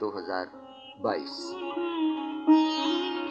2022।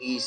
20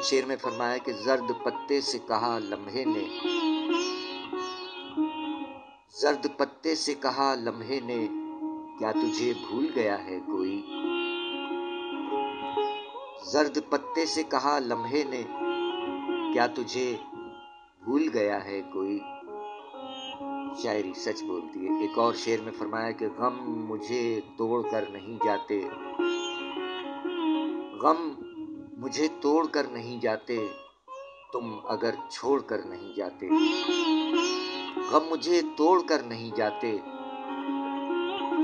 ایک شعر میں فرمایا کہ زرد پتے سے کہا لمحے نے، زرد پتے سے کہا لمحے نے، کیا تجھے بھول گیا ہے کوئی؟ زرد پتے سے کہا لمحے نے، کیا تجھے بھول گیا ہے کوئی؟ شاعری سچ بولتی ہے۔ ایک اور شعر میں فرمایا کہ غم مجھے توڑ کر نہیں جاتے، غم مجھے توڑ کر نہیں جاتے، تم اگر چھوڑ کر نہیں جاتے۔ غم مجھے توڑ کر نہیں جاتے،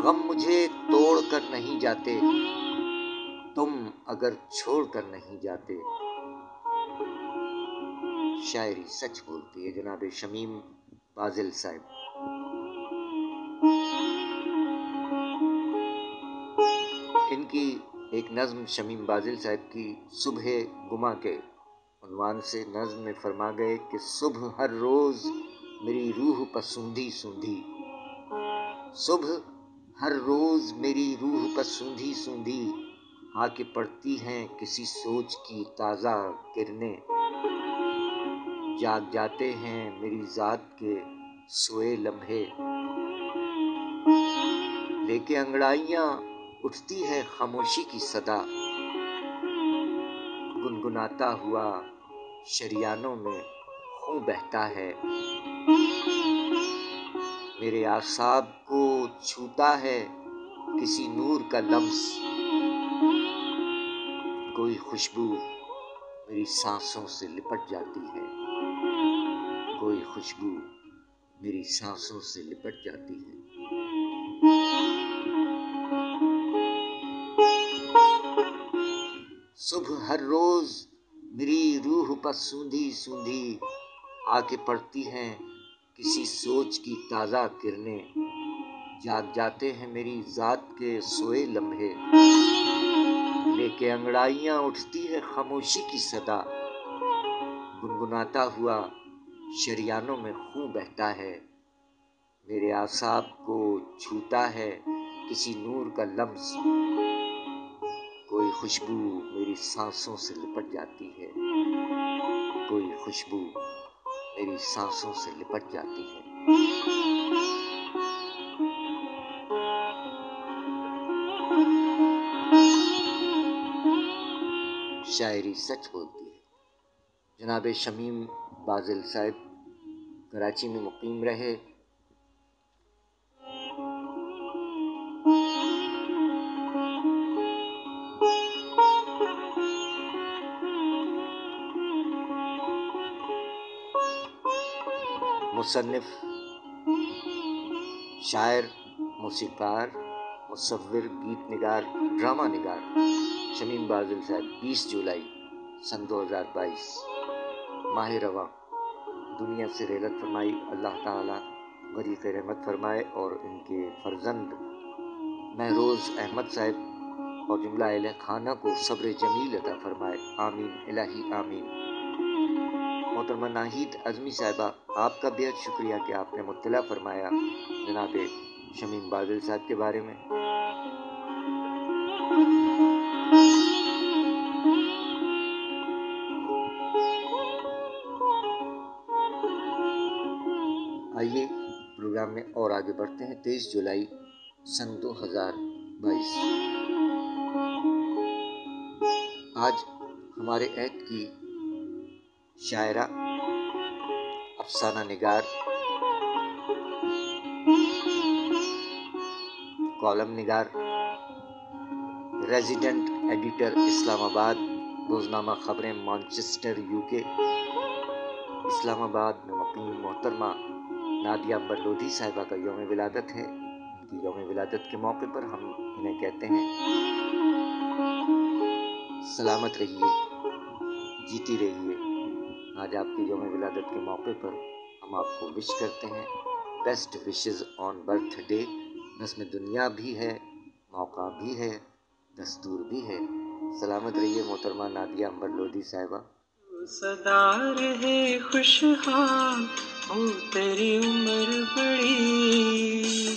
غم مجھے توڑ کر نہیں جاتے، تم اگر چھوڑ کر نہیں جاتے۔ شاعری سچ بولتی ہے جناب شمیم باذل صاحب۔ ان کی ایک نظم شمیم باذل صاحب کی صبح گما کے عنوان سے نظم میں فرما گئے کہ صبح ہر روز میری روح پر سوندھی سوندھی، صبح ہر روز میری روح پر سوندھی سوندھی، آ کے پڑتی ہیں کسی سوچ کی تازہ کرنیں، جاگ جاتے ہیں میری ذات کے سوئے لمحے، لے کے انگڑائیاں اٹھتی ہے خاموشی کی صدا، گنگناتا ہوا شریانوں میں خون بہتا ہے، میرے اعصاب کو چھوتا ہے کسی نور کا لمس، کوئی خوشبو میری سانسوں سے لپٹ جاتی ہے، کوئی خوشبو میری سانسوں سے لپٹ جاتی ہے۔ صبح ہر روز میری روح پر سوندھی سوندھی، آ کے پڑتی ہیں کسی سوچ کی تازہ کرنیں، جاگ جاتے ہیں میری ذات کے سوئے لمحے، لے کے انگڑائیاں اٹھتی ہے خاموشی کی صدا، گنگناتا ہوا شریانوں میں خون بہتا ہے، میرے اعصاب کو چھوتا ہے کسی نور کا لمس، کوئی خوشبو میری سانسوں سے لپٹ جاتی ہے، کوئی خوشبو میری سانسوں سے لپٹ جاتی ہے۔ شاعری سچ بولتی ہے۔ جناب شمیم باذل صاحب کراچی میں مقیم رہے، مصنف، شاعر، موسیقار، مصور، گیت نگار، ڈرامہ نگار شمیم باذل صاحب 20 جولائی سن 2022 ماہ رواں دنیا سے رحلت فرمائی۔ اللہ تعالیٰ غریق رحمت فرمائے اور ان کے فرزند مہروز احمد صاحب اور جملہ اہل خانہ کو صبر جمیل عطا فرمائے، آمین الہی آمین۔ محترمہ ناہید اعظمی صاحبہ، آپ کا بہت شکریہ کہ آپ نے مطلع فرمایا جناب شمیم باذل صاحب کے بارے میں۔ آئیے پروگرام میں اور آگے بڑھتے ہیں۔ 23 جولائی سن 2022 آج ہمارے عہد کی شاعرہ، افسانہ نگار، کالم نگار، ریزیڈنٹ ایڈیٹر اسلام آباد، روزنامہ خبریں مانچسٹر UK، اسلام آباد میں مقیم محترمہ نادیہ عنبر لودھی صاحبہ کا یوم ولادت ہے۔ ان کی یوم ولادت کے موقع پر ہم انہیں کہتے ہیں سلامت رہیے، جیتی رہیے۔ آج آپ کے یوم ولادت کے موقع پر ہم آپ کو وش کرتے ہیں، best wishes on birth day. رسم دنیا بھی ہے، موقع بھی ہے، دستور بھی ہے۔ سلامت رہیے محترمہ نادیہ عنبر لودھی صاحبہ۔ سدا رہے خوشحال ہو تیری عمر بڑی،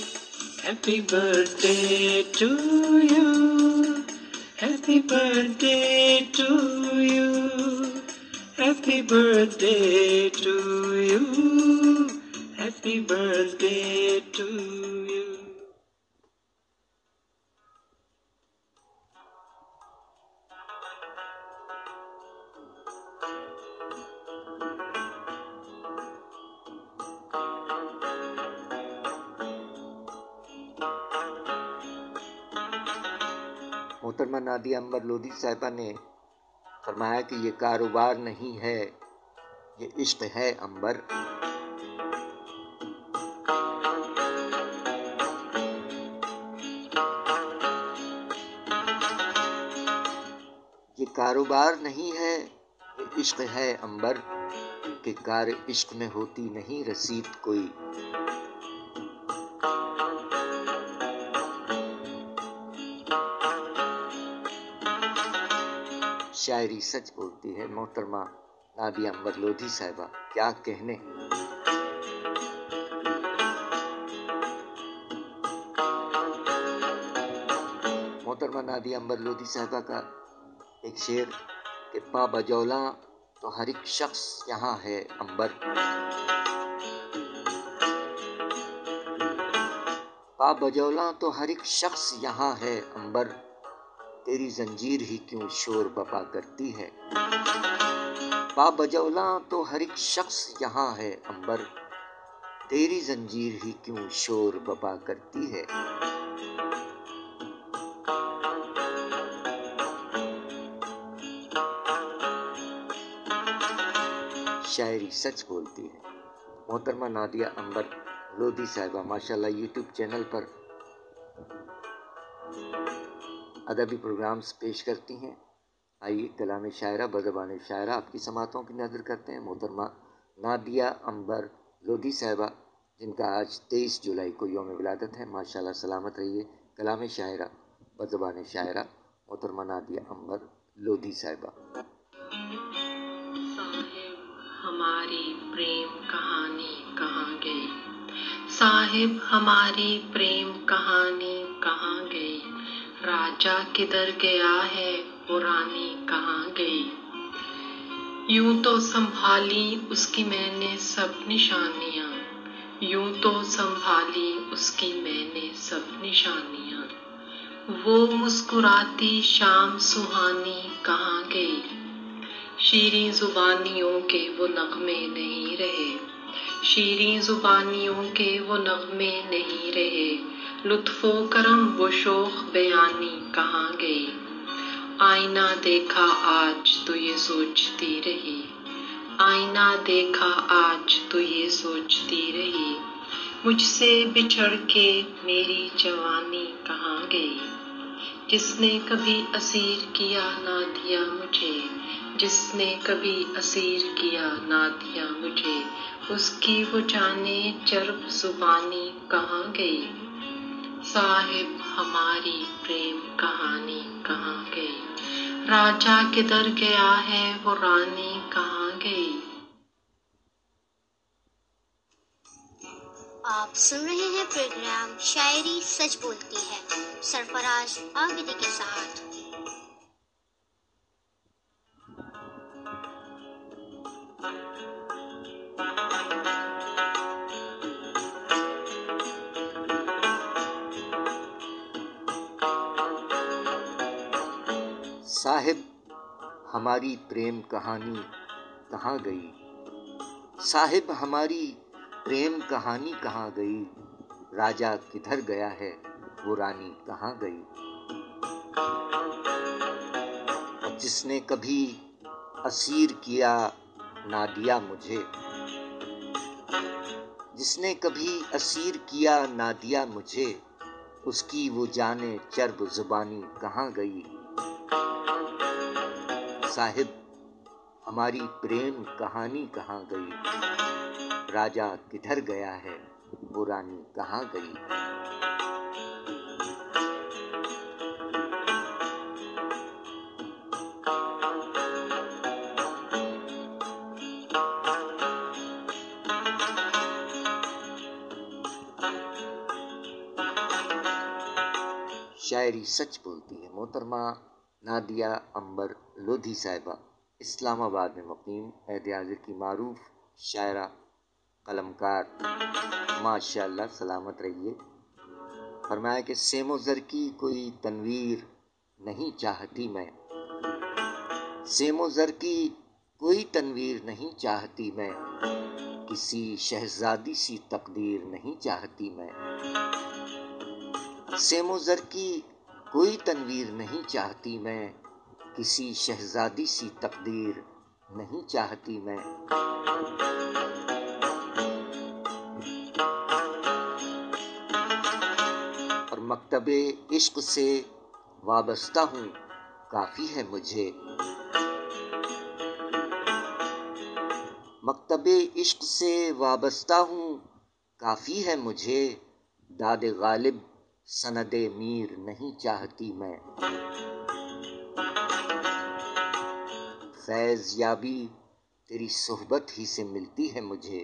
ہیپی برتھ ڈے ٹو یو، ہیپی برتھ ڈے ٹو یو، Happy birthday to you. Happy birthday to you. محترمہ نادیہ امبر لودھی صاحبہ نے فرمایا کہ یہ کاروبار نہیں ہے، یہ عشق ہے امبر۔ یہ کاروبار نہیں ہے، یہ عشق ہے امبر، کہ کار عشق میں ہوتی نہیں رسید کوئی۔ شاعری سچ بولتی ہے محترمہ نادیہ امبر لودھی صاحبہ، کیا کہنے۔ محترمہ نادیہ امبر لودھی صاحبہ کا ایک شعر کہ پا بجولاں تو ہر ایک شخص یہاں ہے امبر، پا بجولاں تو ہر ایک شخص یہاں ہے امبر، تیری زنجیر ہی کیوں شور بپا کرتی ہے۔ پا بجولاں تو ہر ایک شخص یہاں ہے امبر، تیری زنجیر ہی کیوں شور بپا کرتی ہے۔ شاعری سچ بولتی ہے محترمہ نادیہ امبر لودھی صاحبہ، ماشاءاللہ یوٹیوب چینل پر ادبی پروگرامز پیش کرتی ہیں۔ آئیے کلام شاعرہ بزبان شاعرہ آپ کی سماعتوں کی نظر کرتے ہیں۔ محترمہ نادیہ امبر لودھی صاحبہ، جن کا آج 23 جولائی کو یوم ولادت ہے، ماشاءاللہ سلامت رہیے۔ کلام شاعرہ بزبان شاعرہ محترمہ نادیہ امبر لودھی صاحبہ۔ ہماری پریم کہانی کہاں گئی، صاحب ہماری پریم کہانی کہاں گئی، راجا کدھر گیا ہے وہ رانی کہاں گئی۔ یوں تو سنبھالی اس کی میں نے سب نشانیاں، یوں تو سنبھالی اس کی میں نے سب نشانیاں، وہ مسکراتی شام سہانی کہاں گئی۔ شیریں زبانیوں کے وہ نغمے نہیں رہے، شیریں زبانیوں کے وہ نغمے نہیں رہے، لطف و کرم وہ شوخ بیانی کہاں گئی۔ آئینہ دیکھا آج تو یہ سوچتی رہی، آئینہ دیکھا آج تو یہ سوچتی رہی، مجھ سے بچھڑ کے میری جوانی کہاں گئی۔ جس نے کبھی اسیر کیا نہ دیا مجھے، جس نے کبھی اسیر کیا نہ دیا مجھے، اس کی وہ جانے چرب زبانی کہاں گئی۔ صاحب ہماری پریم کہانی کہاں گئی، راجا کدھر گیا ہے وہ رانی کہاں گئی۔ آپ سن رہے ہیں پروگرام شاعری سچ بولتی ہے سرفراز عابدی کے ساتھ۔ صاحب ہماری پریم کہانی کہاں گئی، صاحب ہماری پریم کہانی کہاں گئی، راجا کدھر گیا ہے وہ رانی کہاں گئی۔ جس نے کبھی اسیر کیا نہ دیا مجھے، جس نے کبھی اسیر کیا نہ دیا مجھے، اس کی وہ جانے چرب زبانی کہاں گئی۔ صاحب ہماری پریم کہانی کہاں گئی، راجا کدھر گیا ہے وہ رانی کہاں گئی۔ شاعری سچ بولتی ہے محترمہ نادیہ امبر لودھی صاحبہ، اسلام آباد میں مقیم عہد حاضر کی معروف شاعرہ قلمکار، ماشاء اللہ سلامت رہیے۔ فرمایا کہ سیم و زر کی کوئی تنویر نہیں چاہتی میں، سیم و زر کی کوئی تنویر نہیں چاہتی میں، کسی شہزادی سی تقدیر نہیں چاہتی میں، سیم و زر کی کوئی تنویر نہیں چاہتی میں، کسی شہزادی سی تقدیر نہیں چاہتی میں۔ اور مکتب عشق سے وابستہ ہوں کافی ہے مجھے، مکتب عشق سے وابستہ ہوں کافی ہے مجھے، داد غالب سند میر نہیں چاہتی میں، فیض یابی تیری صحبت ہی سے ملتی ہے مجھے،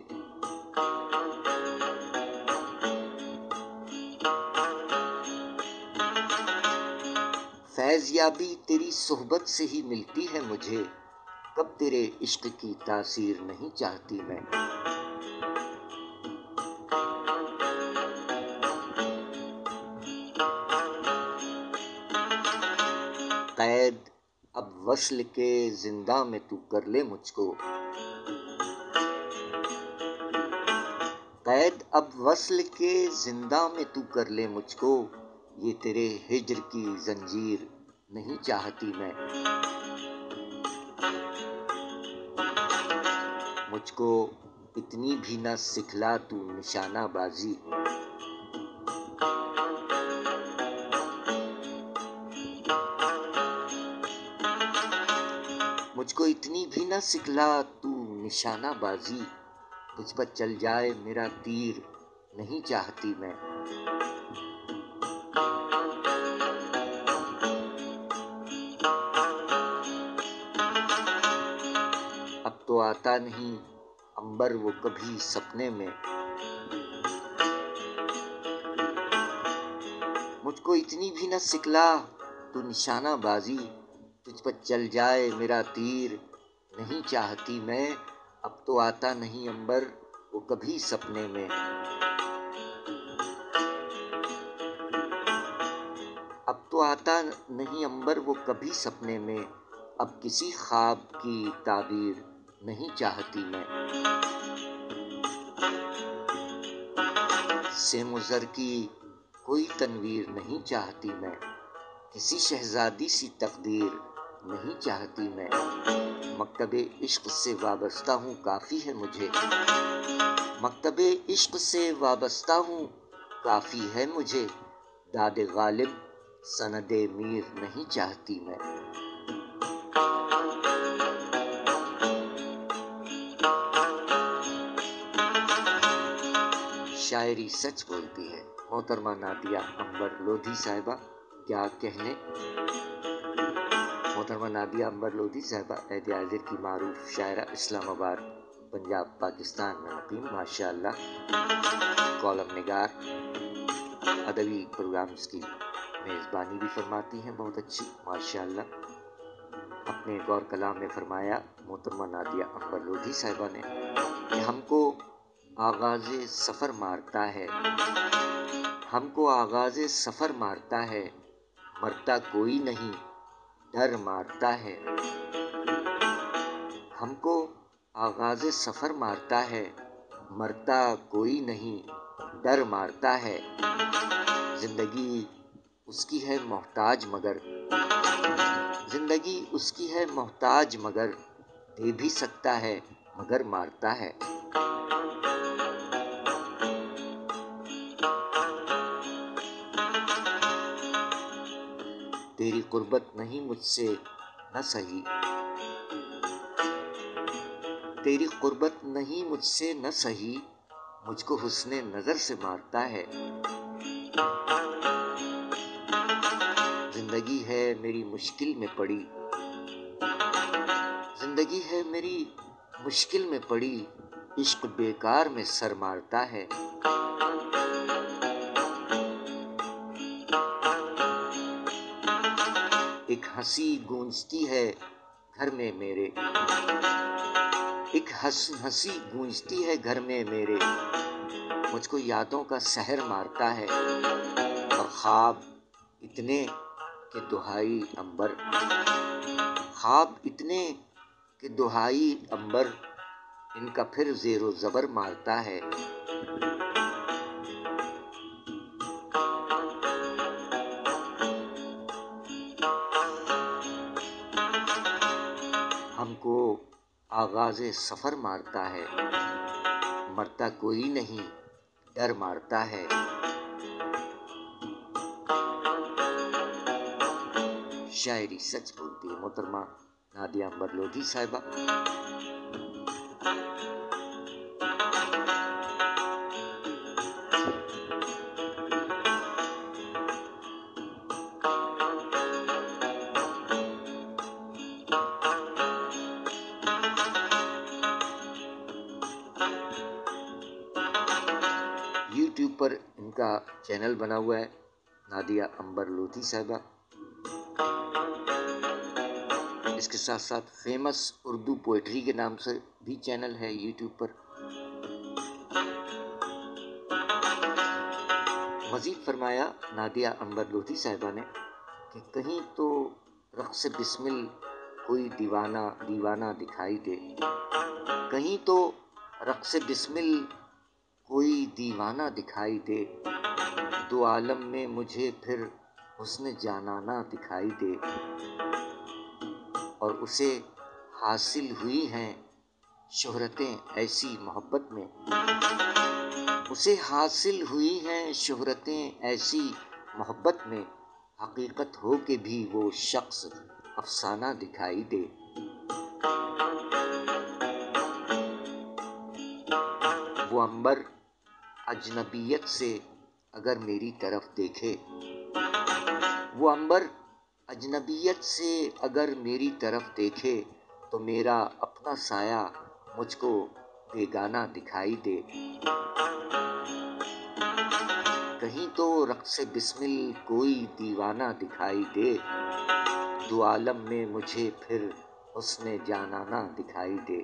فیض یابی تیری صحبت سے ہی ملتی ہے مجھے، کب تیرے عشق کی تاثیر نہیں چاہتی میں۔ قید اب وصل کے زنداں میں تو کر لے مجھ کو، قید اب وصل کے زنداں میں تو کر لے مجھ کو، یہ تیرے ہجر کی زنجیر نہیں چاہتی میں، مجھ کو اتنی بھی نہ سکھلا تو نشانہ بازی، مجھ کو اتنی بھی نہ سکھلا تو نشانہ بازی، تجھ پر چل جائے میرا تیر نہیں چاہتی میں، اب تو آتا نہیں عنبر وہ کبھی سپنے میں، مجھ کو اتنی بھی نہ سکھلا تو نشانہ بازی، تجھ پر چل جائے میرا تیر نہیں چاہتی میں، اب تو آتا نہیں عنبر وہ کبھی سپنے میں، اب تو آتا نہیں عنبر وہ کبھی سپنے میں، اب کسی خواب کی تعبیر نہیں چاہتی میں، سیم و زر کی کوئی تنویر نہیں چاہتی میں، کسی شہزادی سی تقدیر نہیں چاہتی میں، مکتب عشق سے وابستہ ہوں کافی ہے مجھے، مکتب عشق سے وابستہ ہوں کافی ہے مجھے، داد غالب سند میر نہیں چاہتی میں۔ شاعری سچ بولتی ہے، محترمہ نادیہ عنبر لودھی صاحبہ، کیا کہنے۔ محترمہ نادیہ عنبر لودھی صاحبہ عہد حاضر کی معروف شاعرہ، اسلام آباد پنجاب پاکستان میں مقیم، ماشاء اللہ کالم نگار، ادبی پروگرامز کی میزبانی بھی فرماتی ہیں بہت اچھی، ماشاء اللہ۔ اپنے ایک اور کلام میں فرمایا محترمہ نادیہ عنبر لودھی صاحبہ نے کہ ہم کو آغاز سفر مارتا ہے، ہم کو آغاز سفر مارتا ہے، مرتا کوئی نہیں ڈر مارتا ہے، ہم کو آغاز سفر مارتا ہے، مرتا کوئی نہیں ڈر مارتا ہے، زندگی اس کی ہے محتاج مگر، زندگی اس کی ہے محتاج مگر، دے بھی سکتا ہے مگر مارتا ہے۔ تیری قربت نہیں مجھ سے نہ سہی، تیری قربت نہیں مجھ سے نہ سہی، مجھ کو حسن نظر سے مارتا ہے، زندگی ہے میری مشکل میں پڑی، زندگی ہے میری مشکل میں پڑی، عشق بیکار میں سر مارتا ہے، ایک ہنسی گونجتی ہے گھر میں میرے، ایک ہنسی گونجتی ہے گھر میں میرے، مجھ کو یادوں کا سحر مارتا ہے، اور خواب اتنے کہ دہائی عنبر، خواب اتنے کہ دہائی عنبر، ان کا پھر زیر و زبر مارتا ہے۔ ہم کو آغاز سفر مارتا ہے، مرتا کوئی نہیں ڈر مارتا ہے۔ شاعری سچ بولتی ہے، محترمہ نادیہ عنبر لودھی صاحبہ۔ یوٹیوب پر ان کا چینل بنا ہوا ہے، نادیہ عنبر لودھی صاحبہ۔ اس کے ساتھ ساتھ فیمس اردو پوئٹری کے نام سے بھی چینل ہے یوٹیوب پر۔ مزید فرمایا نادیہ عنبر لودھی صاحبہ نے کہ کہیں تو رقص بسمل کوئی دیوانہ دکھائی دے، کہیں تو رقص بسمل کوئی دیوانہ دکھائی دے، دو عالم میں مجھے پھر حسن جانانہ دکھائی دے، اور اسے حاصل ہوئی ہیں شہرتیں ایسی محبت میں، اسے حاصل ہوئی ہیں شہرتیں ایسی محبت میں، حقیقت ہو کے بھی وہ شخص افسانہ دکھائی دے۔ وہ عنبر اجنبیت سے اگر میری طرف دیکھے، وہ عنبر اجنبیت سے اگر میری طرف دیکھے، تو میرا اپنا سایہ مجھ کو بیگانہ دکھائی دے۔ کہیں تو رقص بسمل کوئی دیوانہ دکھائی دے، دو عالم میں مجھے پھر حسن جانانہ دکھائی دے۔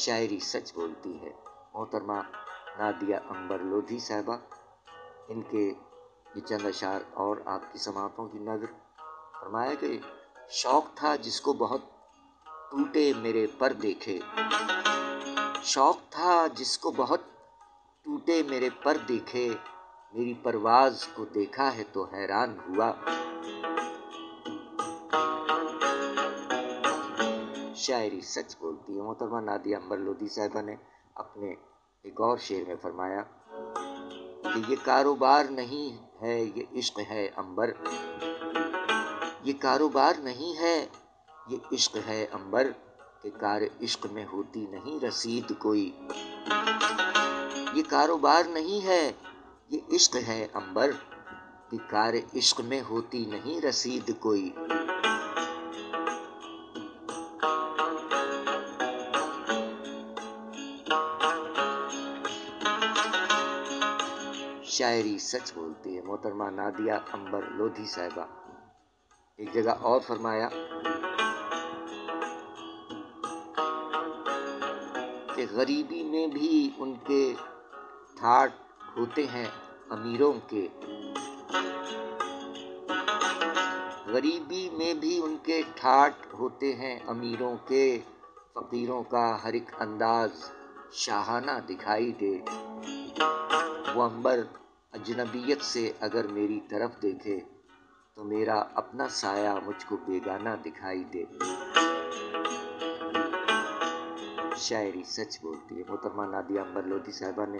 شاعری سچ بولتی ہے، محترمہ نادیہ عنبر لودھی صاحبہ۔ ان کے یہ چند اشعار اور آپ کی سماعتوں کی نظر۔ فرمایا کہ شوق تھا جس کو بہت ٹوٹے میرے پر دیکھے، شوق تھا جس کو بہت ٹوٹے میرے پر دیکھے، میری پرواز کو دیکھا ہے تو حیران ہوا۔ شاعری سچ بولتی ہے، محترمہ نادیہ عنبر لودھی صاحبہ نے اپنے ایک اور شعر میں فرمایا کہ یہ کاروبار نہیں ہے یہ عشق ہے عنبر، یہ کاروبار نہیں ہے یہ عشق ہے عنبر، کہ کار عشق میں ہوتی نہیں رسید کوئی، یہ کاروبار نہیں ہے یہ عشق ہے عنبر، کہ کار عشق میں ہوتی نہیں رسید کوئی۔ شاعری سچ بولتی ہے، محترمہ نادیہ عنبر لودھی صاحبہ۔ ایک جگہ اور فرمایا کہ غریبی میں بھی ان کے ٹھاٹ ہوتے ہیں امیروں کے، غریبی میں بھی ان کے ٹھاٹ ہوتے ہیں امیروں کے، فقیروں کا ہر ایک انداز شاہانہ دکھائی دے۔ وہ عنبر اجنبیت سے اگر میری طرف دیکھے، تو میرا اپنا سایہ مجھ کو بیگانہ دکھائی دے۔ شاعری سچ بولتی ہے، محترمہ نادیہ عنبر لودھی صاحبہ نے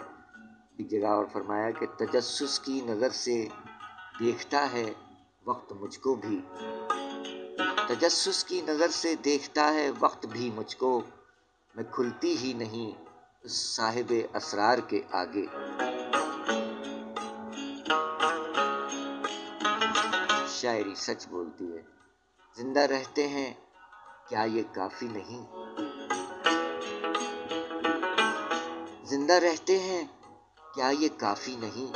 ایک جگہ اور فرمایا کہ تجسس کی نظر سے دیکھتا ہے وقت مجھ کو بھی، تجسس کی نظر سے دیکھتا ہے وقت بھی مجھ کو، میں کھلتی ہی نہیں اس صاحب اسرار کے آگے۔ شاعری سچ بولتی ہے، زندہ رہتے ہیں کیا یہ کافی نہیں، زندہ رہتے ہیں کیا یہ کافی نہیں،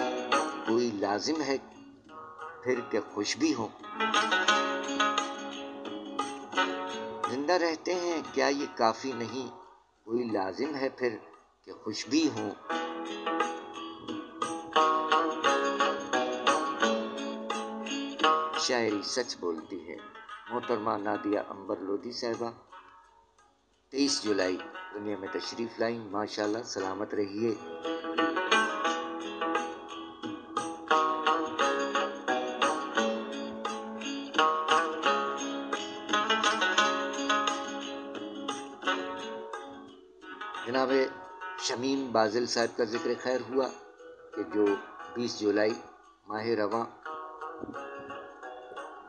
کوئی لازم ہے پھر کہ خوش بھی ہوں؟ زندہ رہتے ہیں کیا یہ کافی نہیں، کوئی لازم ہے پھر کہ خوش بھی ہوں؟ شاعری سچ بولتی ہے۔ محترمہ نادیہ عنبر لودھی صاحبہ 23 جولائی دنیا میں تشریف لائیں، ماشاءاللہ سلامت رہیے۔ جناب شمیم بازل صاحب کا ذکر خیر ہوا کہ جو 20 جولائی ماہ رواں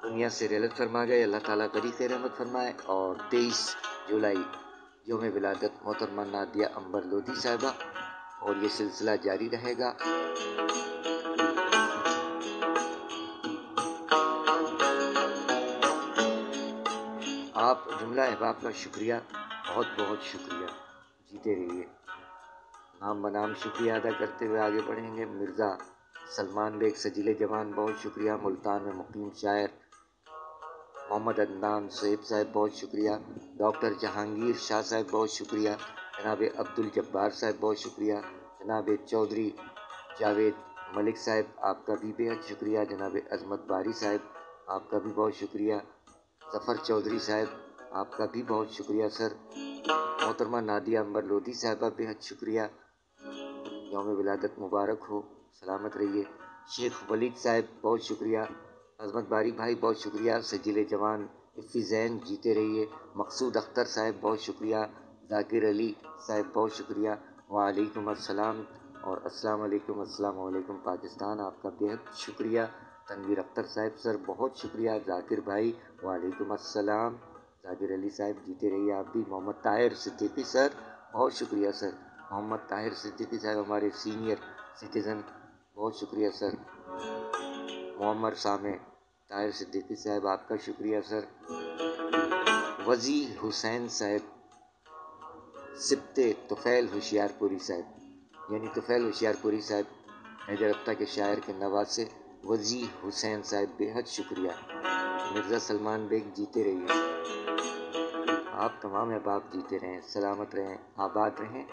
دنیا سے رحلت فرما گئے، اللہ تعالیٰ غریق رحمت فرمائے۔ اور 23 جولائی یوم ولادت محترمہ نادیہ عنبر لودھی صاحبہ، اور یہ سلسلہ جاری رہے گا۔ آپ جملہ احباب کا شکریہ، بہت بہت شکریہ، جیتے رہیے۔ نام بنام شکریہ ادا کرتے ہوئے آگے بڑھیں گے۔ مرزا سلمان بیگ سجیل جوان بہت شکریہ۔ ملتان میں مقیم شاعر محمد عدنان صہیب صاحب بہت شکریہ۔ ڈاکٹر جہانگیر شاہ صاحب بہت شکریہ۔ جناب عبدالجبار صاحب بہت شکریہ۔ جناب چودھری جاوید ملک صاحب آپ کا بھی بے حد شکریہ۔ جناب عظمت باری صاحب آپ کا بھی بہت شکریہ۔ ظفر چودھری صاحب آپ کا بھی بہت شکریہ سر۔ محترمہ نادیہ عنبر لودھی صاحبہ بے حد شکریہ، یوم ولادت مبارک ہو، سلامت رہیے۔ شیخ ولید صاحب بہت شکریہ۔ عظمت باری بھائی بہت شکریہ۔ سجیل جوان افی زین جیتے رہیے۔ مقصود اختر صاحب بہت شکریہ۔ ذاکر علی صاحب بہت شکریہ۔ وعلیکم السلام اور السلام علیکم، السلام علیکم پاکستان، آپ کا بے حد شکریہ۔ تنویر اختر صاحب سر بہت شکریہ۔ ذاکر بھائی وعلیکم السلام۔ ذاکر علی صاحب جیتے رہیے آپ بھی۔ محمد طاہر صدیقی سر بہت شکریہ سر۔ محمد طاہر صدیقی صاحب ہمارے سینئر سٹیزن، بہت شکریہ سر۔ معمر سامع طاہر صدیقی صاحب آپ کا شکریہ سر۔ وزیر حسین صاحب سبت طفیل ہوشیار پوری صاحب، یعنی طفیل ہوشیار پوری صاحب حیدر ہفتہ کے شاعر کے نواسے وزیر حسین صاحب بے حد شکریہ۔ مرزا سلمان بیگ جیتے رہیے، آپ تمام احباب جیتے رہیں، سلامت رہیں، آباد رہیں۔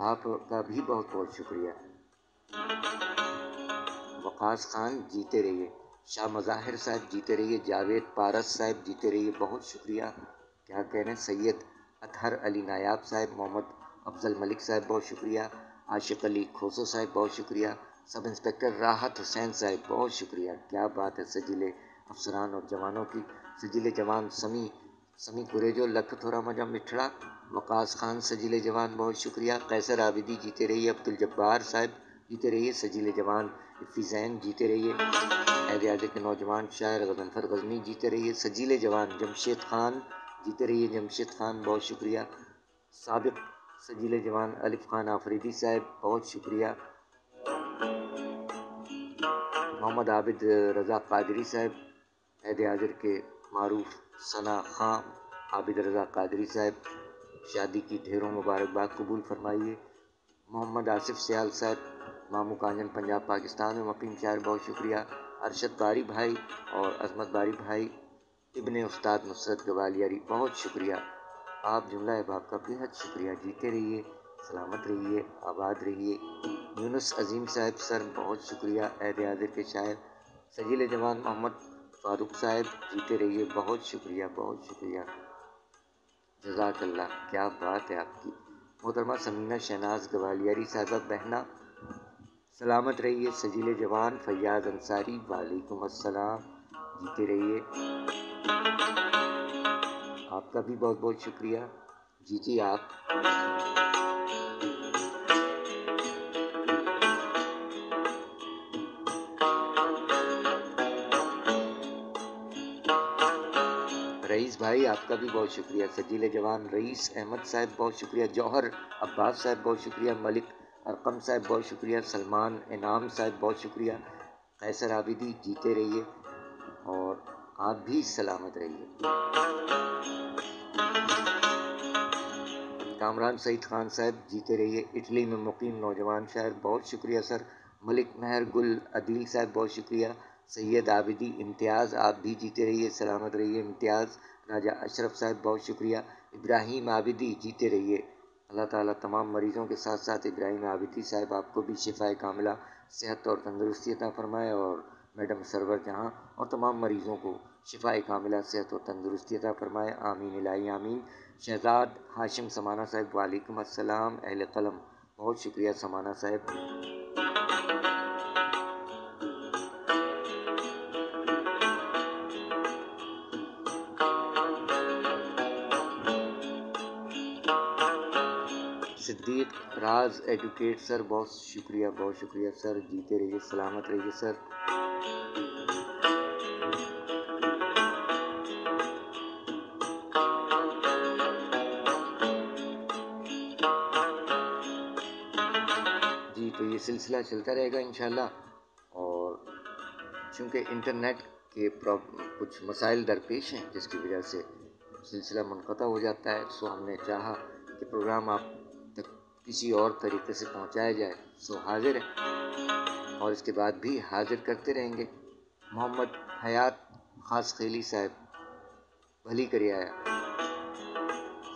آپ کا بھی بہت بہت شکریہ۔ وقاص خان جیتے رہیے۔ شاہ مظاہر صاحب جیتے رہیے۔ جاوید پارس صاحب جیتے رہیے، بہت شکریہ، کیا کہہ رہے ہیں۔ سید اطہر علی نایاب صاحب، محمد افضل ملک صاحب بہت شکریہ۔ عاشق علی کھوسو صاحب بہت شکریہ۔ سب انسپکٹر راحت حسین صاحب بہت شکریہ، کیا بات ہے سجیل افسران اور جوانوں کی۔ سجیل جوان سمی کوریجو لکھ تھوڑا مجا مٹھڑا۔ وقاص خان سجیل جوان بہت شکریہ۔ قیصر عابدی جیتے رہیے۔ عبدالجبار صاحب جیتے رہیے۔ سجیل جوان افی زین جیتے رہیے۔ عہد اعظم کے نوجوان شاعر غضنفر غزنی جیتے رہیے۔ سجیل جوان جمشید خان جیتے رہیے۔ جمشید خان بہت شکریہ۔ سابق سجیل جوان الف خان آفریدی صاحب بہت شکریہ۔ محمد عابد رضا قادری صاحب، عہد حاضر کے معروف ثنا خاں عابد رضا قادری صاحب، شادی کی ڈھیروں مبارکباد قبول فرمائیے۔ محمد آصف سیال صاحب مامو کانجن پنجاب پاکستان میں مقیم شاعر، بہت شکریہ۔ ارشد باری بھائی اور عظمت باری بھائی ابن استاد نصرت گوالیاری، بہت شکریہ، آپ جملہ احباب کا بے حد شکریہ، جیتے رہیے، سلامت رہیے، آباد رہیے۔ یونس عظیم صاحب سر بہت شکریہ، عہد حاضر کے شاعر۔ سجیل جوان محمد فاروق صاحب جیتے رہیے، بہت شکریہ، بہت شکریہ، جزاک اللہ، کیا بات ہے آپ کی۔ محترمہ سمینہ شہناز گوالیاری صاحبہ بہنا، سلامت رہیے۔ سجیل جوان فیاض انصاری وعلیکم السلام، جیتے رہیے، آپ کا بھی بہت بہت شکریہ، جیجیے آپ۔ رئیس بھائی آپ کا بھی بہت شکریہ، سجیل جوان رئیس احمد صاحب بہت شکریہ، جوہر عباس صاحب بہت شکریہ، ملک ارقم صاحب بہت شکریہ، سلمان انعام صاحب بہت شکریہ، قیصر عابدی جیتے رہیے اور آپ بھی سلامت رہیے۔ کامران سعید خان صاحب جیتے رہیے، اٹلی میں مقیم نوجوان شاعر بہت شکریہ سر، ملک مہر گل عدیل صاحب بہت شکریہ، سید عابدی امتیاز آپ بھی جیتے رہیے سلامت رہیے امتیاز، راجہ اشرف صاحب بہت شکریہ، ابراہیم عابدی جیتے رہیے، اللہ تعالیٰ تمام مریضوں کے ساتھ ساتھ ابراہیم عابدی صاحب آپ کو بھی شفاء کاملہ صحت اور تندرستی عطا فرمائے، اور میڈم سرور جہاں اور تمام مریضوں کو شفاء کاملہ صحت اور تندرستی عطا فرمائے، آمین الہی آمین۔ شہزاد ہاشم سمانہ صاحب وعلیکم السلام، اہل قلم بہت شکریہ سمانہ صاحب۔ صدیق راز ایڈوکیٹ سر بہت شکریہ سر، جیتے رہیے سلامت رہیے سر۔ جی تو یہ سلسلہ چلتا رہے گا انشاءاللہ، اور چونکہ انٹرنیٹ کے کچھ مسائل درپیش ہیں جس کی وجہ سے سلسلہ منقطع ہو جاتا ہے، سو ہم نے چاہا کہ پروگرام آپ تک کسی اور طریقے سے پہنچایا جائے، سو حاضر ہے اور اس کے بعد بھی حاضر کرتے رہیں گے۔ محمد حیات خاص خیلی صاحب بھلی کری آیا،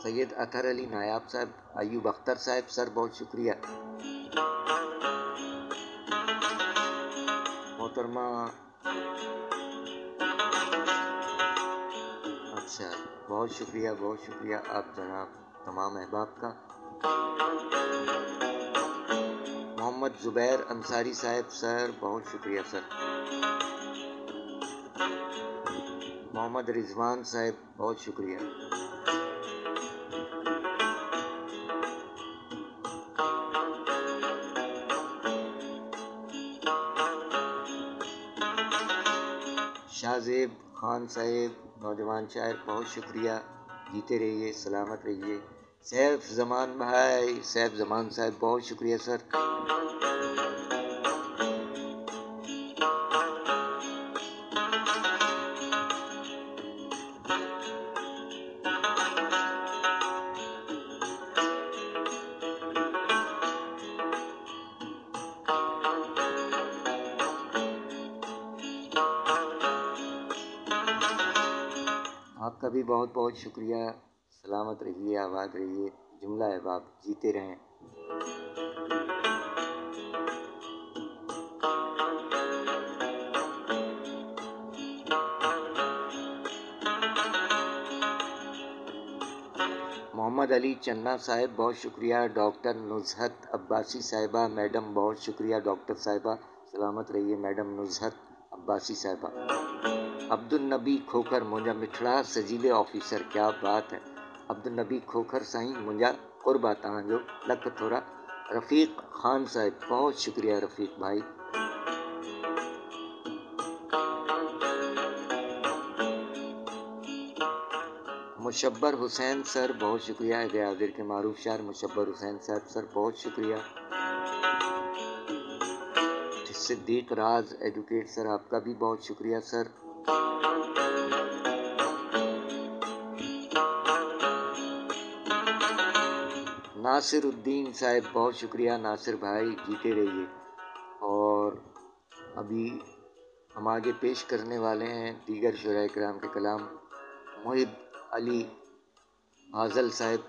سید اطہر علی نایاب صاحب، ایوب اختر صاحب سر بہت شکریہ، محترمہ اچھا بہت شکریہ آپ جناب تمام احباب کا۔ محمد زبیر انصاری صاحب سر بہت شکریہ سر، محمد رضوان صاحب بہت شکریہ، شاہ زیب خان صاحب نوجوان شاعر بہت شکریہ، جیتے رہیے سلامت رہیے، سیف زمان صاحب بہت شکریہ سر، آپ کا بھی بہت شکریہ، سلامت رہیے آباد رہیے، جملہ احباب جیتے رہیں۔ محمد علی چنا صاحب بہت شکریہ، ڈاکٹر نزہت عباسی صاحبہ میڈم بہت شکریہ ڈاکٹر صاحبہ، سلامت رہیے میڈم نزہت عباسی صاحبہ۔ عبد النبی کھوکھر مجھا مٹھڑا سجیلے آفیسر، کیا بات ہے، عبد النبی کھوکھر سائیں مجھا قربا تہاں جو لکھ تھوڑا، رفیق خان صاحب بہت شکریہ رفیق بھائی، مشبر حسین سر بہت شکریہ، حاضر کے معروف شاعر مشبر حسین صاحب سر بہت شکریہ، صدیق راز ایڈوکیٹ سر آپ کا بھی بہت شکریہ سر، ناصر الدین صاحب بہت شکریہ، ناصر بھائی جیتے رہیے، اور ابھی ہم آگے پیش کرنے والے ہیں دیگر شعراء کرام کے کلام، محب علی غازل صاحب،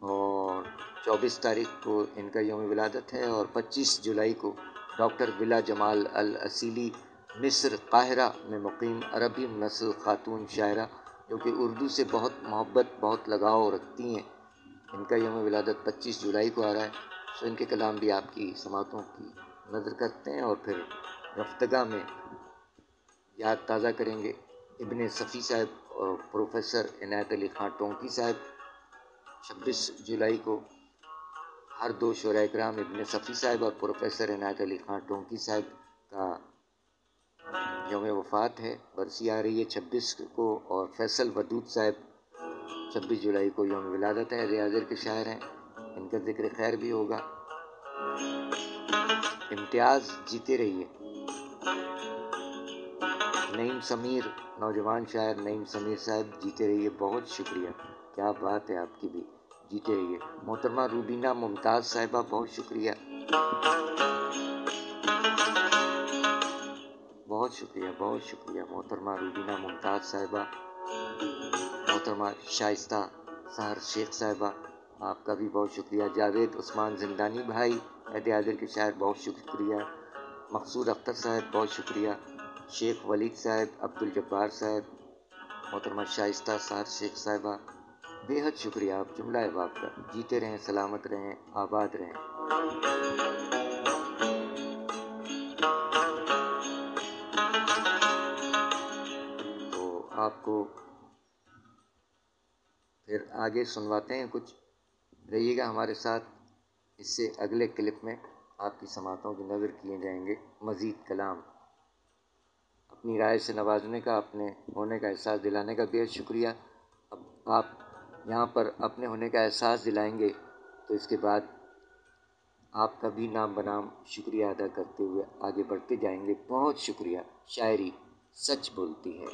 اور 24 تاریخ کو ان کا یوم ولادت ہے، اور 25 جولائی کو ڈاکٹر بلا جمال الاصیلی مصر قاہرہ میں مقیم عربی نسل خاتون شاعرہ جو کہ اردو سے بہت محبت بہت لگاؤ رکھتی ہیں، ان کا یوم ولادت 25 جولائی کو آ رہا ہے، سو ان کے کلام بھی آپ کی سماعتوں کی نظر کرتے ہیں، اور پھر رفتگاہ میں یاد تازہ کریں گے ابن صفی صاحب اور پروفیسر عنایت علی خان ٹونکی صاحب۔ 26 جولائی کو ہر دو شعراء کرام ابن صفی صاحب اور پروفیسر عنایت علی خان ٹونکی صاحب کا یوم وفات ہے، برسی آ رہی ہے 26 کو، اور فیصل ودود صاحب 26 جولائی کو یوم ولادت ہے، ریاضر کے شاعر ہیں، ان کا ذکر خیر بھی ہوگا۔ امتیاز جیتے رہیے۔ نعیم سمیر، نوجوان شاعر نعیم سمیر صاحب جیتے رہیے، بہت شکریہ، کیا بات ہے آپ کی بھی، جیتے رہیے۔ محترمہ روبینہ ممتاز صاحبہ، بہت شکریہ، بہت شکریہ، بہت شکریہ محترمہ روبینہ ممتاز صاحبہ۔ محترمہ شائستہ سحر شیخ صاحبہ، آپ کا بھی بہت شکریہ۔ جاوید عثمان زندانی بھائی، عہد حاضر کے شاعر، بہت شکریہ۔ مقصود اختر صاحب، بہت شکریہ۔ شیخ ولید صاحب، عبدالجبار صاحب، محترمہ شائستہ سحر شیخ صاحبہ، بے حد شکریہ، آپ جملہ ہے آپ کا، جیتے رہیں، سلامت رہیں، آباد رہیں۔ تو آپ کو پھر آگے سنواتے ہیں کچھ، رہیے گا ہمارے ساتھ۔ اس سے اگلے کلپ میں آپ کی سماعتوں کی نظر کیے جائیں گے مزید کلام۔ اپنی رائے سے نوازنے کا، اپنے ہونے کا احساس دلانے کا بے حد شکریہ۔ اب آپ یہاں پر اپنے ہونے کا احساس دلائیں گے تو اس کے بعد آپ کا بھی نام بنام شکریہ ادا کرتے ہوئے آگے بڑھتے جائیں گے۔ بہت شکریہ۔ شاعری سچ بولتی ہے۔